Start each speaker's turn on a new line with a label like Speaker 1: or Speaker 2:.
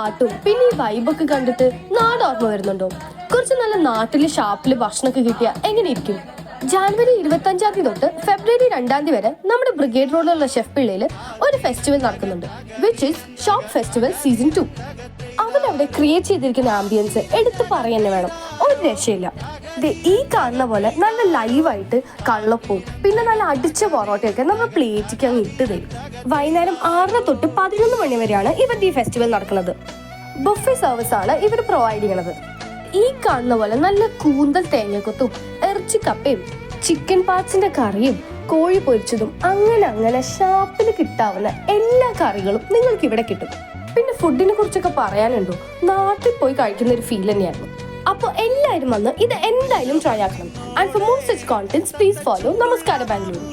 Speaker 1: പാട്ടും പിന്നെ ഈ വൈബൊക്കെ കണ്ടിട്ട് നാട് ഓർമ്മ വരുന്നുണ്ടോ? കുറച്ച് നല്ല നാട്ടിലെ ഷാപ്പില് ഭക്ഷണമൊക്കെ കിട്ടിയ എങ്ങനെ ഇരിക്കും? ജാനുവരി 25 തൊട്ട് ഫെബ്രുവരി 2 വരെ നമ്മുടെ ബ്രിഗേഡ് റോഡിലുള്ള ഷെഫ് പിള്ളയിൽ ഒരു ഫെസ്റ്റിവൽ നടക്കുന്നുണ്ട്, which is shop festival season 2. അവരവിടെ ക്രിയേറ്റ് ചെയ്തിരിക്കുന്ന ആംബിയൻസ് എടുത്ത് പറയുന്നത് വേണം, ഒരു രക്ഷയില്ല. ഈ കാണുന്ന പോലെ നല്ല ലൈവായിട്ട് കള്ളപ്പവും പിന്നെ നല്ല അടിച്ച പൊറോട്ടയൊക്കെ നമ്മുടെ പ്ലേറ്റിക്ക് അങ്ങ് ഇട്ട് തരും. വൈകുന്നേരം 6 തൊട്ട് 11 മണി വരെയാണ് ഇവരുടെ ഈ ഫെസ്റ്റിവൽ നടക്കുന്നത്. ബുഫേ സർവീസ് ആണ് ഇവർ പ്രൊവൈഡ് ചെയ്യണത്. ഈ കാണുന്ന പോലെ നല്ല കൂന്തൽ തേങ്ങക്കൊത്തും ഇറച്ചിക്കപ്പയും ചിക്കൻ പാർട്സിന്റെ കറിയും കോഴി പൊരിച്ചതും അങ്ങനെ ഷാപ്പിൽ കിട്ടാവുന്ന എല്ലാ കറികളും നിങ്ങൾക്ക് ഇവിടെ കിട്ടും. പിന്നെ ഫുഡിനെ കുറിച്ചൊക്കെ പറയാനുണ്ടോ, നാട്ടിൽ പോയി കഴിക്കുന്ന ഒരു ഫീൽ തന്നെയായിരുന്നു. അപ്പോൾ എല്ലാവരും വന്ന് ഇത് എന്തായാലും ട്രൈ ആക്കണം. And for more such contents please follow നമസ്കാരം ബാംഗ്ലൂർ.